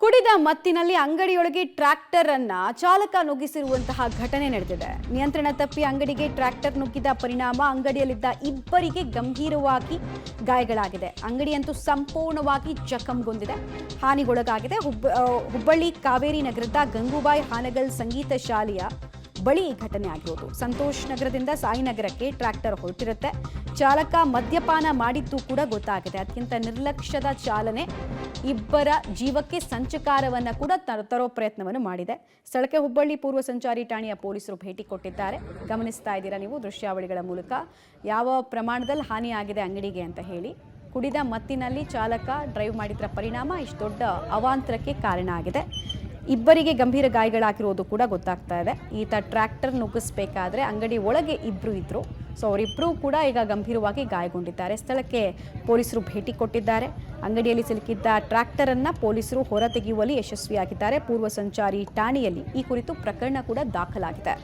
ಕುಡಿದ ಮತ್ತಿನಲ್ಲಿ ಅಂಗಡಿಯೊಳಗೆ ಟ್ರ್ಯಾಕ್ಟರ್ ಅನ್ನ ಚಾಲಕ ನುಗ್ಗಿಸಿರುವಂತಹ ಘಟನೆ ನಡೆದಿದೆ. ನಿಯಂತ್ರಣ ತಪ್ಪಿ ಅಂಗಡಿಗೆ ಟ್ರ್ಯಾಕ್ಟರ್ ನುಗ್ಗಿದ ಪರಿಣಾಮ ಅಂಗಡಿಯಲ್ಲಿದ್ದ ಇಬ್ಬರಿಗೆ ಗಂಭೀರವಾಗಿ ಗಾಯಗಳಾಗಿದೆ. ಅಂಗಡಿಯಂತೂ ಸಂಪೂರ್ಣವಾಗಿ ಜಖಂಗೊಂಡಿದೆ, ಹಾನಿಗೊಳಗಾಗಿದೆ. ಹುಬ್ಬಳ್ಳಿ ಕಾವೇರಿ ನಗರದ ಗಂಗೂಬಾಯಿ ಹಾನಗಲ್ ಸಂಗೀತ ಶಾಲೆಯ ಬಳಿ ಈ ಘಟನೆ ಆಗಿರೋದು. ಸಂತೋಷ್ ನಗರದಿಂದ ಸಾಯಿನಗರಕ್ಕೆ ಟ್ರ್ಯಾಕ್ಟರ್ ಹೊರಟಿರುತ್ತೆ. ಚಾಲಕ ಮದ್ಯಪಾನ ಮಾಡಿದ್ದು ಕೂಡ ಗೊತ್ತಾಗಿದೆ. ಅತ್ಯಂತ ನಿರ್ಲಕ್ಷ್ಯದ ಚಾಲನೆ ಇಬ್ಬರ ಜೀವಕ್ಕೆ ಸಂಚಕಾರವನ್ನ ಕೂಡ ತರೋ ಪ್ರಯತ್ನವನ್ನು ಮಾಡಿದೆ. ಸ್ಥಳಕ್ಕೆ ಹುಬ್ಬಳ್ಳಿ ಪೂರ್ವ ಸಂಚಾರಿ ಠಾಣೆಯ ಪೊಲೀಸರು ಭೇಟಿ ಕೊಟ್ಟಿದ್ದಾರೆ. ಗಮನಿಸ್ತಾ ಇದ್ದೀರಾ ನೀವು ದೃಶ್ಯಾವಳಿಗಳ ಮೂಲಕ ಯಾವ ಪ್ರಮಾಣದಲ್ಲಿ ಹಾನಿಯಾಗಿದೆ ಅಂಗಡಿಗೆ ಅಂತ ಹೇಳಿ. ಕುಡಿದ ಮತ್ತಿನಲ್ಲಿ ಚಾಲಕ ಡ್ರೈವ್ ಮಾಡಿದ್ರ ಪರಿಣಾಮ ಇಷ್ಟು ದೊಡ್ಡ ಅವಾಂತರಕ್ಕೆ ಕಾರಣ ಆಗಿದೆ. ಇಬ್ಬರಿಗೆ ಗಂಭೀರ ಗಾಯಗಳಾಗಿರೋದು ಕೂಡ ಗೊತ್ತಾಗ್ತಾ ಇದೆ. ಈತ ಟ್ರ್ಯಾಕ್ಟರ್ ನುಗ್ಗಿಸ್ಬೇಕಾದ್ರೆ ಅಂಗಡಿ ಒಳಗೆ ಇಬ್ಬರು ಇದ್ರು. ಸೊ ಅವರಿಬ್ಬರೂ ಕೂಡ ಈಗ ಗಂಭೀರವಾಗಿ ಗಾಯಗೊಂಡಿದ್ದಾರೆ. ಸ್ಥಳಕ್ಕೆ ಪೊಲೀಸರು ಭೇಟಿ ಕೊಟ್ಟಿದ್ದಾರೆ. ಅಂಗಡಿಯಲ್ಲಿ ಸಿಲುಕಿದ್ದ ಟ್ರ್ಯಾಕ್ಟರ್ ಅನ್ನ ಪೊಲೀಸರು ಹೊರ ತೆಗೆಯುವಲ್ಲಿ ಯಶಸ್ವಿಯಾಗಿದ್ದಾರೆ. ಪೂರ್ವ ಸಂಚಾರಿ ಠಾಣೆಯಲ್ಲಿ ಈ ಕುರಿತು ಪ್ರಕರಣ ಕೂಡ ದಾಖಲಾಗಿದೆ.